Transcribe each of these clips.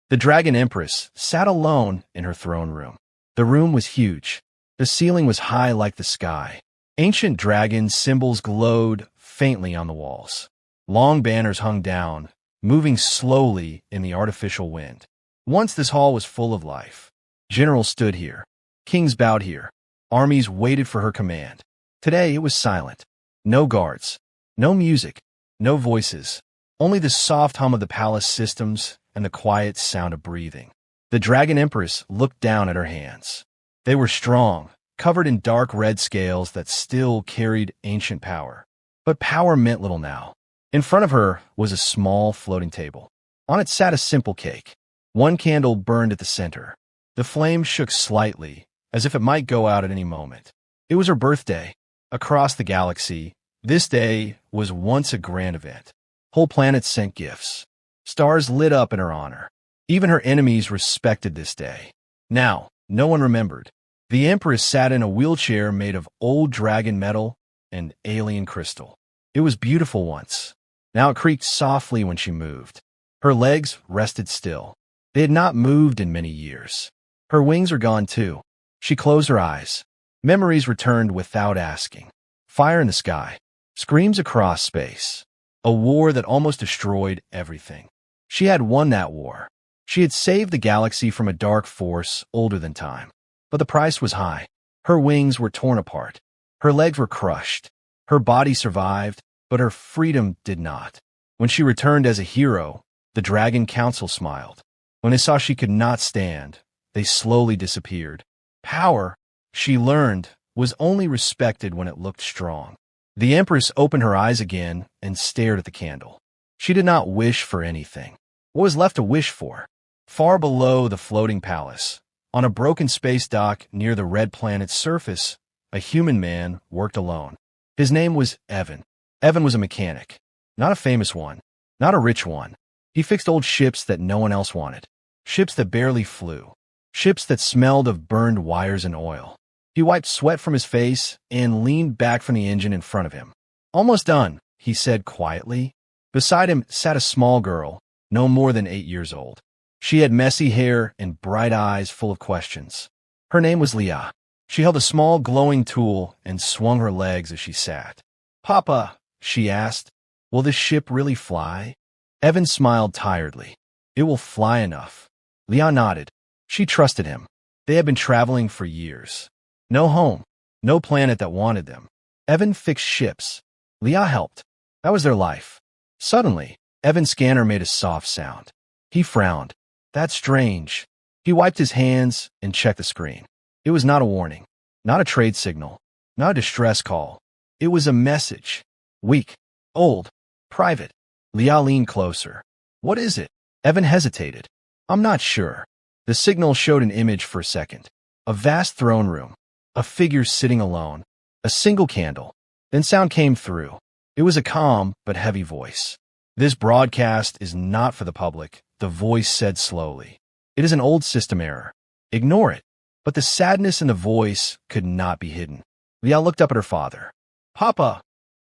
The Dragon Empress sat alone in her throne room. The room was huge. The ceiling was high like the sky. Ancient dragon symbols glowed faintly on the walls. Long banners hung down, moving slowly in the artificial wind. Once this hall was full of life. Generals stood here. Kings bowed here. Armies waited for her command. Today it was silent. No guards. No music. No voices. Only the soft hum of the palace systems and the quiet sound of breathing. The Dragon Empress looked down at her hands. They were strong, covered in dark red scales that still carried ancient power. But power meant little now. In front of her was a small floating table. On it sat a simple cake. One candle burned at the center. The flame shook slightly, as if it might go out at any moment. It was her birthday. Across the galaxy, this day was once a grand event. Whole planets sent gifts. Stars lit up in her honor. Even her enemies respected this day. Now, no one remembered. The Empress sat in a wheelchair made of old dragon metal and alien crystal. It was beautiful once. Now it creaked softly when she moved. Her legs rested still. They had not moved in many years. Her wings were gone too. She closed her eyes. Memories returned without asking. Fire in the sky. Screams across space. A war that almost destroyed everything. She had won that war. She had saved the galaxy from a dark force older than time. But the price was high. Her wings were torn apart. Her legs were crushed. Her body survived, but her freedom did not. When she returned as a hero, the Dragon Council smiled. When they saw she could not stand, they slowly disappeared. Power, she learned, was only respected when it looked strong. The Empress opened her eyes again and stared at the candle. She did not wish for anything. What was left to wish for? Far below the floating palace, on a broken space dock near the red planet's surface, a human man worked alone. His name was Evan. Evan was a mechanic. Not a famous one. Not a rich one. He fixed old ships that no one else wanted. Ships that barely flew. Ships that smelled of burned wires and oil. He wiped sweat from his face and leaned back from the engine in front of him. "Almost done," he said quietly. Beside him sat a small girl, no more than 8 years old. She had messy hair and bright eyes full of questions. Her name was Leah. She held a small glowing tool and swung her legs as she sat. "Papa," she asked, "will this ship really fly?" Evan smiled tiredly. "It will fly enough." Leah nodded. She trusted him. They had been traveling for years. No home, no planet that wanted them. Evan fixed ships. Leah helped. That was their life. Suddenly, Evan's scanner made a soft sound. He frowned. "That's strange." He wiped his hands and checked the screen. It was not a warning, not a trade signal, not a distress call. It was a message. Weak, old, private. Leah leaned closer. "What is it?" Evan hesitated. "I'm not sure." The signal showed an image for a second. A vast throne room. A figure sitting alone. A single candle. Then sound came through. It was a calm but heavy voice. "This broadcast is not for the public," the voice said slowly. "It is an old system error. Ignore it." But the sadness in the voice could not be hidden. Leah looked up at her father. "Papa,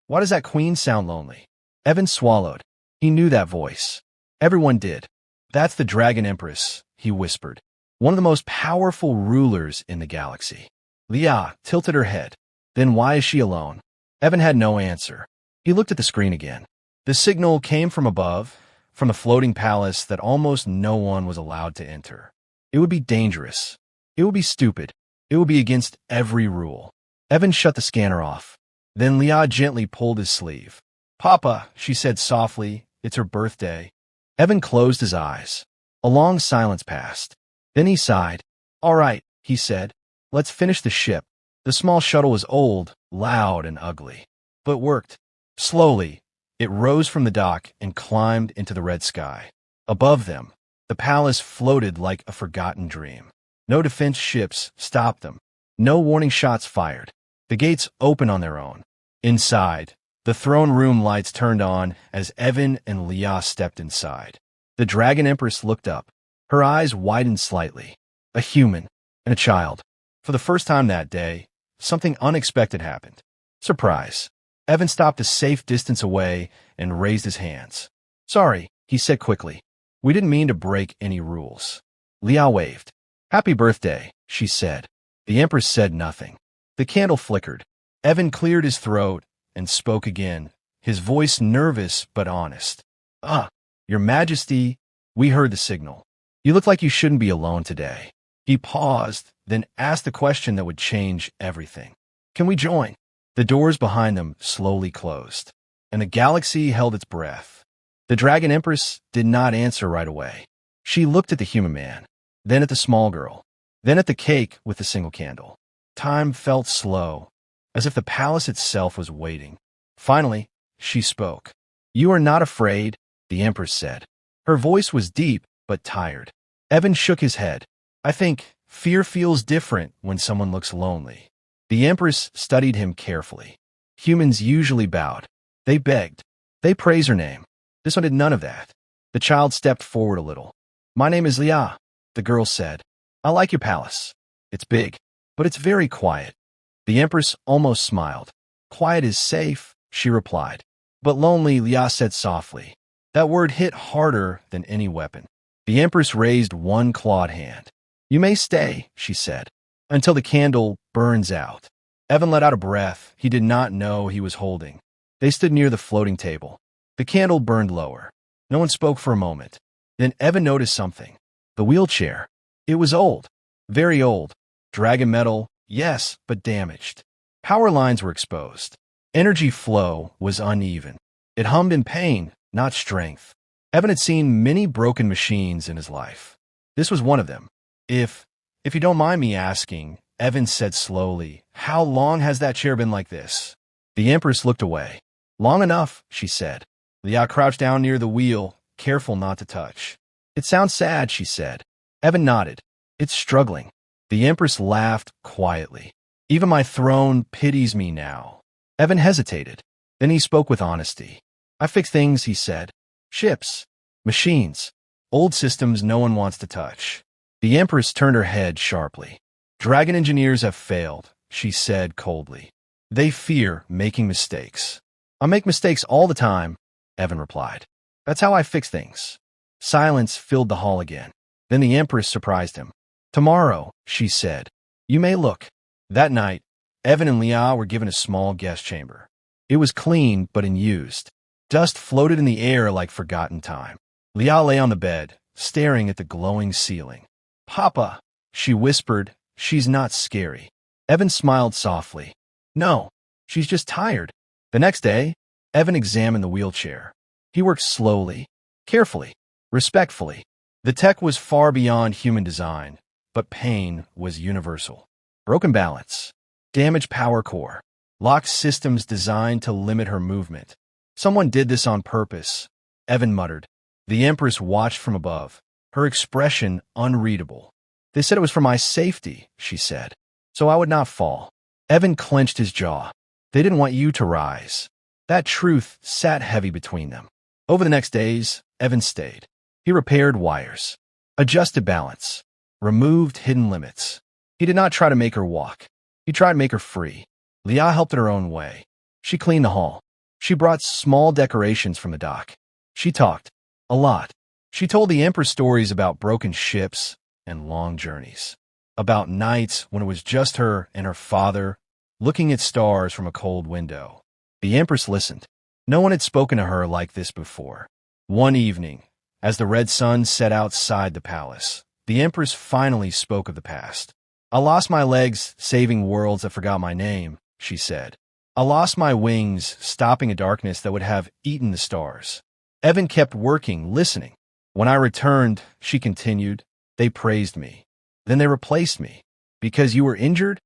why does that queen sound lonely?" Evan swallowed. He knew that voice. Everyone did. "That's the Dragon Empress," he whispered. "One of the most powerful rulers in the galaxy." Leah tilted her head. "Then why is she alone?" Evan had no answer. He looked at the screen again. The signal came from above, from the floating palace that almost no one was allowed to enter. It would be dangerous. It would be stupid. It would be against every rule. Evan shut the scanner off. Then Leah gently pulled his sleeve. "Papa," she said softly, "it's her birthday." Evan closed his eyes. A long silence passed. Then he sighed. "All right," he said. "Let's finish the ship." The small shuttle was old, loud, and ugly, but worked. Slowly, it rose from the dock and climbed into the red sky. Above them, the palace floated like a forgotten dream. No defense ships stopped them. No warning shots fired. The gates opened on their own. Inside, the throne room lights turned on as Evan and Leah stepped inside. The Dragon Empress looked up. Her eyes widened slightly. A human and a child. For the first time that day, something unexpected happened. Surprise. Evan stopped a safe distance away and raised his hands. "Sorry," he said quickly. We didn't mean to break any rules. Liao waved. Happy birthday, she said. The Empress said nothing. The candle flickered. Evan cleared his throat and spoke again, his voice nervous but honest. Your Majesty, we heard the signal. You look like you shouldn't be alone today. He paused, then asked the question that would change everything. Can we join? The doors behind them slowly closed, and the galaxy held its breath. The Dragon Empress did not answer right away. She looked at the human man, then at the small girl, then at the cake with the single candle. Time felt slow, as if the palace itself was waiting. Finally, she spoke. You are not afraid, the Empress said. Her voice was deep but tired. Evan shook his head. I think fear feels different when someone looks lonely. The Empress studied him carefully. Humans usually bowed. They begged. They praised her name. This one did none of that. The child stepped forward a little. My name is Lia, the girl said. I like your palace. It's big, but it's very quiet. The Empress almost smiled. Quiet is safe, she replied. But lonely, Lia said softly. That word hit harder than any weapon. The Empress raised one clawed hand. You may stay, she said, until the candle burns out. Evan let out a breath he did not know he was holding. They stood near the floating table. The candle burned lower. No one spoke for a moment. Then Evan noticed something. The wheelchair. It was old. Very old. Dragon metal, yes, but damaged. Power lines were exposed. Energy flow was uneven. It hummed in pain, not strength. Evan had seen many broken machines in his life. This was one of them. If you don't mind me asking, Evan said slowly, how long has that chair been like this? The Empress looked away. Long enough, she said. Lia crouched down near the wheel, careful not to touch. It sounds sad, she said. Evan nodded. It's struggling. The Empress laughed quietly. Even my throne pities me now. Evan hesitated. Then he spoke with honesty. I fix things, he said. Ships. Machines. Old systems no one wants to touch. The Empress turned her head sharply. Dragon engineers have failed, she said coldly. They fear making mistakes. I make mistakes all the time, Evan replied. That's how I fix things. Silence filled the hall again. Then the Empress surprised him. Tomorrow, she said. You may look. That night, Evan and Lia were given a small guest chamber. It was clean but unused. Dust floated in the air like forgotten time. Lia lay on the bed, staring at the glowing ceiling. Papa, she whispered, she's not scary. Evan smiled softly. No, she's just tired. The next day, Evan examined the wheelchair. He worked slowly, carefully, respectfully. The tech was far beyond human design, but pain was universal. Broken balance, damaged power core, locked systems designed to limit her movement. Someone did this on purpose, Evan muttered. The Empress watched from above, her expression unreadable. They said it was for my safety, she said, so I would not fall. Evan clenched his jaw. They didn't want you to rise. That truth sat heavy between them. Over the next days, Evan stayed. He repaired wires, adjusted balance, removed hidden limits. He did not try to make her walk. He tried to make her free. Lia helped in her own way. She cleaned the hall. She brought small decorations from the dock. She talked. A lot. She told the Empress stories about broken ships and long journeys. About nights when it was just her and her father looking at stars from a cold window. The Empress listened. No one had spoken to her like this before. One evening, as the red sun set outside the palace, the Empress finally spoke of the past. I lost my legs saving worlds that forgot my name, she said. I lost my wings stopping a darkness that would have eaten the stars. Evan kept working, listening. When I returned, she continued, they praised me. Then they replaced me. Because you were injured?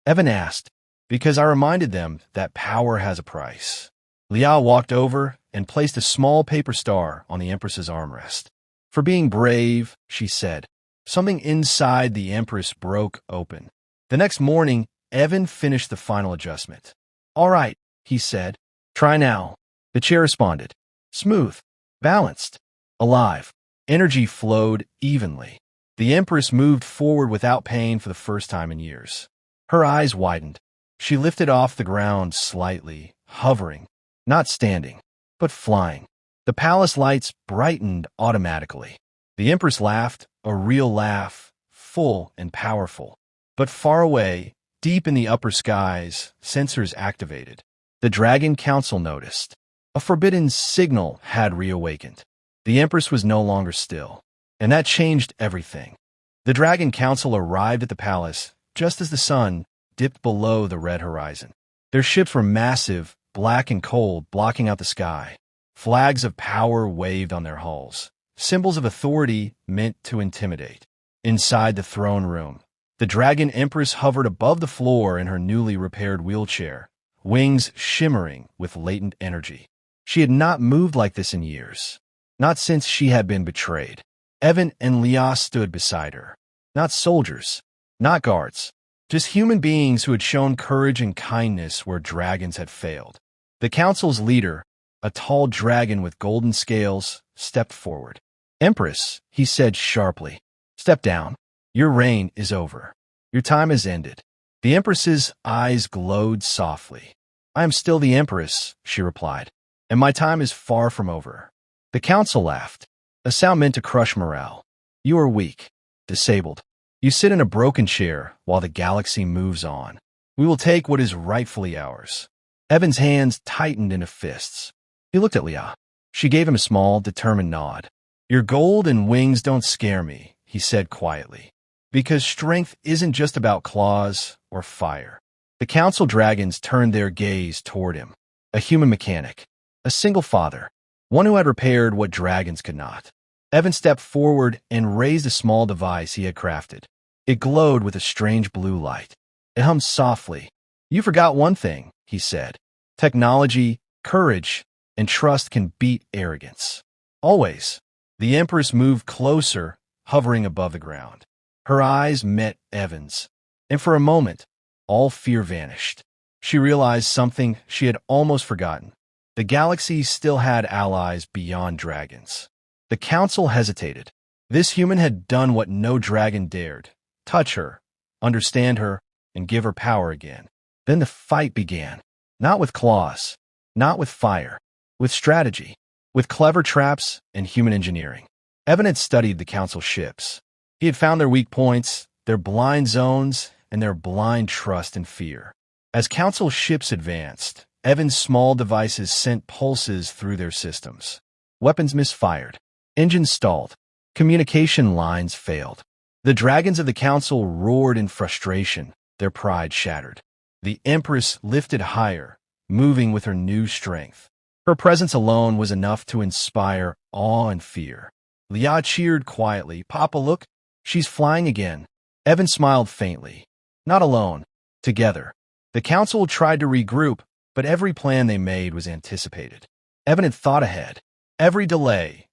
Evan asked. Because I reminded them that power has a price. Lia walked over and placed a small paper star on the Empress's armrest. For being brave, she said. Something inside the Empress broke open. The next morning, Evan finished the final adjustment. All right, he said. Try now. The chair responded. Smooth, balanced, alive. Energy flowed evenly. The Empress moved forward without pain for the first time in years. Her eyes widened. She lifted off the ground slightly, hovering, not standing, but flying. The palace lights brightened automatically. The Empress laughed, a real laugh, full and powerful. But far away, deep in the upper skies, sensors activated. The Dragon Council noticed. A forbidden signal had reawakened. The Empress was no longer still, and that changed everything. The Dragon Council arrived at the palace just as the sun dipped below the red horizon. Their ships were massive, black and cold, blocking out the sky. Flags of power waved on their hulls, symbols of authority meant to intimidate. Inside the throne room, the Dragon Empress hovered above the floor in her newly repaired wheelchair, wings shimmering with latent energy. She had not moved like this in years, not since she had been betrayed. Evan and Leah stood beside her. Not soldiers, not guards, just human beings who had shown courage and kindness where dragons had failed. The council's leader, a tall dragon with golden scales, stepped forward. "Empress," he said sharply, "step down. Your reign is over. Your time has ended." The Empress's eyes glowed softly. "I am still the Empress," she replied, "and my time is far from over." The council laughed, a sound meant to crush morale. "You are weak, disabled. You sit in a broken chair while the galaxy moves on. We will take what is rightfully ours." Evan's hands tightened into fists. He looked at Leah. She gave him a small, determined nod. "Your gold and wings don't scare me," he said quietly, "because strength isn't just about claws or fire." The council dragons turned their gaze toward him. A human mechanic, a single father, one who had repaired what dragons could not. Evan stepped forward and raised a small device he had crafted. It glowed with a strange blue light. It hummed softly. "You forgot one thing," he said. "Technology, courage, and trust can beat arrogance. Always." The Empress moved closer, hovering above the ground. Her eyes met Evan's, and for a moment, all fear vanished. She realized something she had almost forgotten. The galaxy still had allies beyond dragons. The council hesitated. This human had done what no dragon dared: touch her, understand her, and give her power again. Then the fight began. Not with claws, not with fire, with strategy, with clever traps and human engineering. Evan had studied the council ships. He had found their weak points, their blind zones, and their blind trust and fear. As council ships advanced, Evan's small devices sent pulses through their systems. Weapons misfired. Engines stalled. Communication lines failed. The dragons of the council roared in frustration, their pride shattered. The Empress lifted higher, moving with her new strength. Her presence alone was enough to inspire awe and fear. Leah cheered quietly. "Papa, look, she's flying again." Evan smiled faintly. Not alone, together. The council tried to regroup, but every plan they made was anticipated. Evan had thought ahead. Every delay,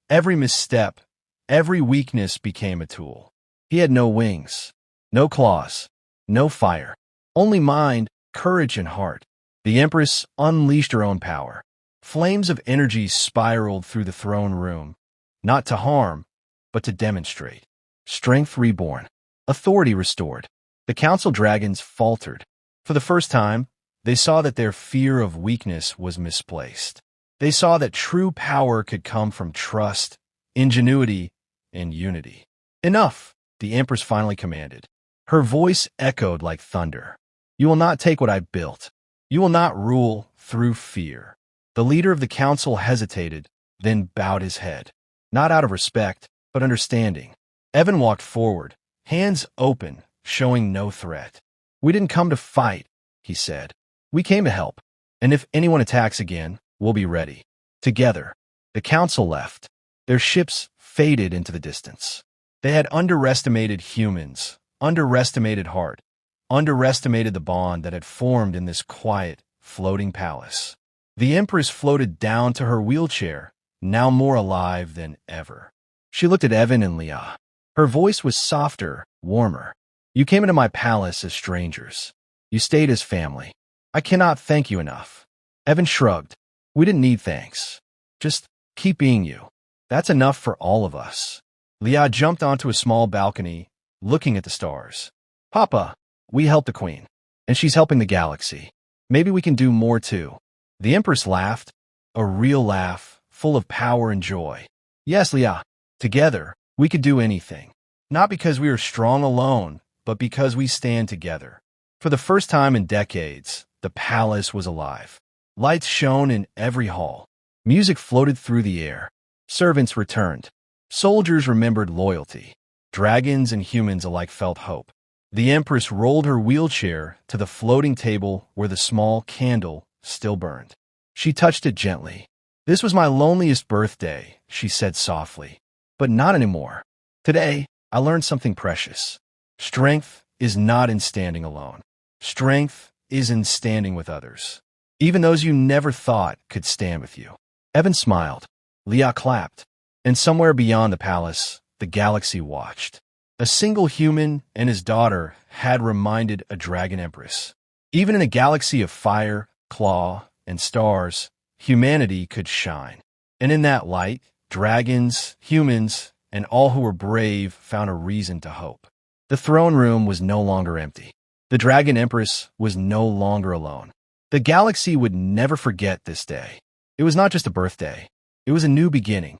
every misstep, every weakness became a tool. He had no wings, no claws, no fire, only mind, courage, and heart. The Empress unleashed her own power. Flames of energy spiraled through the throne room, not to harm, but to demonstrate. Strength reborn, authority restored. The council dragons faltered. For the first time, they saw that their fear of weakness was misplaced. They saw that true power could come from trust, ingenuity, and unity. "Enough," the Empress finally commanded. Her voice echoed like thunder. "You will not take what I built. You will not rule through fear." The leader of the council hesitated, then bowed his head. Not out of respect, but understanding. Evan walked forward, hands open, showing no threat. "We didn't come to fight," he said. "We came to help. And if anyone attacks again, we'll be ready." Together, the council left. Their ships faded into the distance. They had underestimated humans, underestimated heart, underestimated the bond that had formed in this quiet, floating palace. The Empress floated down to her wheelchair, now more alive than ever. She looked at Evan and Leah. Her voice was softer, warmer. "You came into my palace as strangers. You stayed as family. I cannot thank you enough." Evan shrugged. "We didn't need thanks. Just keep being you. That's enough for all of us." Leah jumped onto a small balcony, looking at the stars. "Papa, we helped the Queen, and she's helping the galaxy. Maybe we can do more too." The Empress laughed, a real laugh, full of power and joy. "Yes, Leah. Together, We could do anything. Not because we are strong alone, but because we stand together. For the first time in decades, the palace was alive. Lights shone in every hall. Music floated through the air. Servants returned. Soldiers remembered loyalty. Dragons and humans alike felt hope. The Empress rolled her wheelchair to the floating table where the small candle still burned. She touched it gently. "This was my loneliest birthday," she said softly. "But not anymore. Today, I learned something precious. Strength is not in standing alone. Strength is in standing with others. Even those you never thought could stand with you." Evan smiled. Leah clapped. And somewhere beyond the palace, the galaxy watched. A single human and his daughter had reminded a Dragon Empress. Even in a galaxy of fire, claw, and stars, humanity could shine. And in that light, dragons, humans, and all who were brave found a reason to hope. The throne room was no longer empty. The Dragon Empress was no longer alone. The galaxy would never forget this day. It was not just a birthday. It was a new beginning.